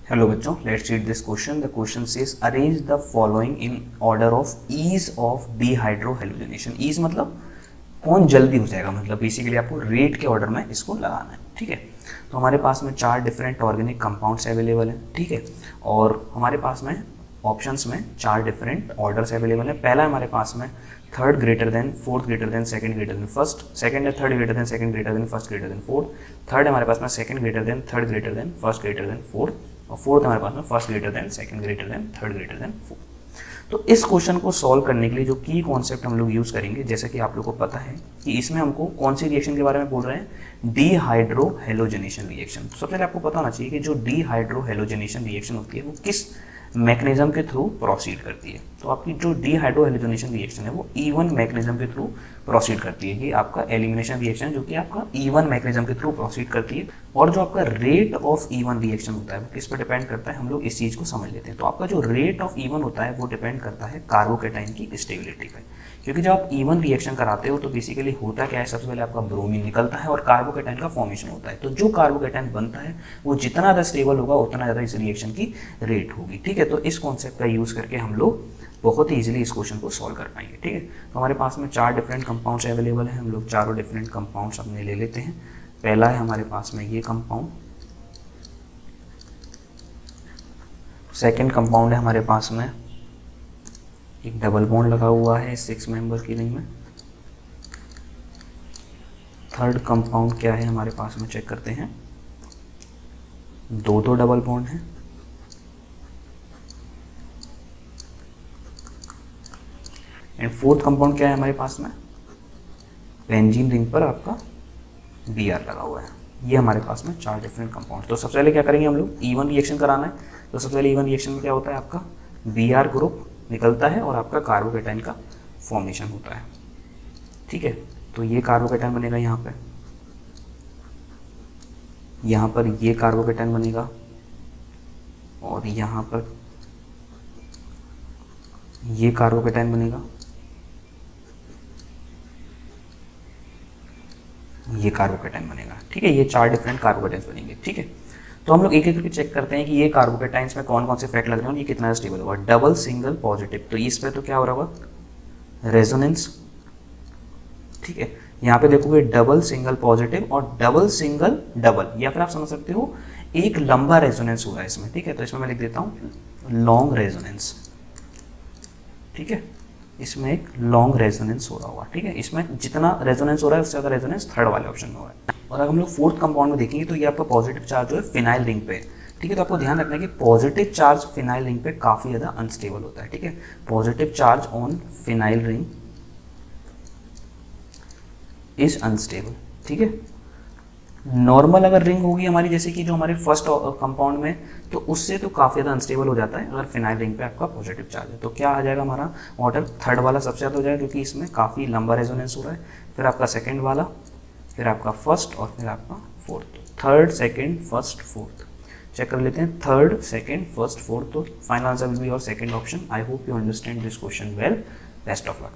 Hello बच्चों, let's read this question. The question says arrange the following in order of ease of dehydrohalogenation. Ease मतलब कौन जल्दी हो जाएगा, मतलब बेसिकली आपको रेट के ऑर्डर में इसको लगाना है। ठीक है, तो हमारे पास में 4 डिफरेंट ऑर्गेनिक कंपाउंड्स अवेलेबल हैं। ठीक है, और हमारे पास में ऑप्शंस में 4 डिफरेंट ऑर्डर्स अवेलेबल हैं। पहला हमारे पास में third greater than, fourth greater than, second greater than first, second है third greater than, second greater than, first greater than fourth, third हमारे पास में second greater than, third greater than, first greater than fourth, और fourth हमारे पास में first greater than, second greater than, third greater than fourth. तो इस question को सॉल्व करने के लिए जो की कॉन्सेप्ट हम लोग यूज करेंगे, जैसे कि आप लोग को पता है कि इसमें हमको कौन सी रिएक्शन के बारे में बोल रहे हैं, डिहाइड्रोहेलोजिनेशन रिएक्शन। तो सबसे पहले आपको पता होना चाहिए कि जो डिहाइड्रोहेलोजिनेशन रिएक्शन होती है वो किस मैकेनिज्म के थ्रू प्रोसीड करती है। तो आपकी जो डिहाइड्रोहेलोजिनेशन रिएक्शन है वो E1 मैकेनिज्म के थ्रू प्रोसीड करती है। ये आपका एलिमिनेशन रिएक्शन जो कि आपका E1 मैकेनिज्म के थ्रू प्रोसीड करती है। और जो आपका रेट ऑफ E1 रिएक्शन होता है वो किस पर डिपेंड करता है, हम लोग इस चीज़ को समझ लेते हैं। तो आपका जो रेट ऑफ E1 होता है वो डिपेंड करता है कार्बोकेटाइन की स्टेबिलिटी पर। क्योंकि जब आप E1 रिएक्शन कराते हो तो बेसिकली होता क्या है, सबसे पहले आपका ब्रोमीन निकलता है और कार्बोकेटाइन का फॉर्मेशन होता है। तो जो कार्बोकेटाइन बनता है वो जितना ज़्यादा स्टेबल होगा उतना ज़्यादा इस रिएक्शन की रेट होगी। ठीक है, तो इस कॉन्सेप्ट का यूज़ करके हम लोग बहुत ही ईजिली इस क्वेश्चन को सॉल्व कर पाएंगे। ठीक है, तो हमारे पास में 4 डिफरेंट कंपाउंड्स अवेलेबल हैं। हम लोग चारों डिफरेंट कंपाउंड्स अपने ले लेते हैं। पहला है हमारे पास में ये कंपाउंड, सेकेंड कंपाउंड है हमारे पास में एक डबल बॉन्ड लगा हुआ है 6 मेंबर की रिंग में। थर्ड कंपाउंड क्या है हमारे पास में, चेक करते हैं, दो डबल बॉन्ड हैं। एंड फोर्थ कंपाउंड क्या है हमारे पास में, बेंजीन रिंग पर आपका Br लगा हुआ है। ये हमारे पास में 4 डिफरेंट कंपाउंड। तो सबसे पहले क्या करेंगे हम लोग, E1 रिएक्शन कराना है। तो सबसे पहले E1 रिएक्शन में क्या होता है, आपका Br ग्रुप निकलता है और आपका कार्बोकेटाइन का फॉर्मेशन होता है। ठीक है, तो ये कार्बोकेटाइन बनेगा यहाँ पर ये कार्बोकेटाइन बनेगा, और यहाँ पर ये कार्बोकेटाइन बनेगा, ये कार्बोकेटाइन बनेगा। ठीक है, ये 4 डिफरेंट कार्बोकेटाइन्स बनेंगे। ठीक है, तो हम लोग एक एक करके चेक करते हैं कि ये कार्बोकेटाइन्स में कौन कौन से इफेक्ट लग रहे हैं और ये कितना स्टेबल होगा। डबल सिंगल पॉजिटिव, तो इस पे तो क्या हो रहा होगा, रेजोनेंस। ठीक है, यहाँ पे देखोगे डबल सिंगल पॉजिटिव और डबल सिंगल डबल, या फिर आप समझ सकते हो एक लंबा रेजोनेंस हो रहा है इसमें। ठीक है, तो इसमें मैं लिख देता हूँ लॉन्ग रेजोनेंस। ठीक है, इसमें एक लॉन्ग रेजोनेंस हो रहा होगा। ठीक है, इसमें जितना रेजोनेंस हो रहा है उससे ज़्यादा रेजोनेंस थर्ड वाले ऑप्शन में हो रहा है। और अगर हम लोग फोर्थ कंपाउंड में देखेंगे तो ये आपका पॉजिटिव चार्ज जो है फिनाइल रिंग पे। ठीक है, तो आपको ध्यान रखना है कि पॉजिटिव चार्ज फिनाइल रिंग पे काफ़ी ज़्यादा अनस्टेबल होता है। ठीक है, positive charge on phenyl ring is unstable. ठीक है, नॉर्मल अगर रिंग होगी हमारी, जैसे कि जो हमारे फर्स्ट कंपाउंड में, तो उससे तो काफ़ी ज़्यादा अनस्टेबल हो जाता है अगर फिनाइल रिंग पे आपका पॉजिटिव चार्ज है। तो क्या आ जाएगा हमारा ऑर्डर, थर्ड वाला सबसे ज़्यादा हो जाएगा क्योंकि इसमें काफ़ी लंबा रेजोनेंस हो रहा है। फिर आपका सेकेंड वाला, फिर आपका फर्स्ट, और फिर आपका fourth. Third second first fourth check कर लेते हैं, थर्ड सेकेंड फर्स्ट फोर्थ। तो final answer will be your second option. I hope you understand this question well. Best of luck.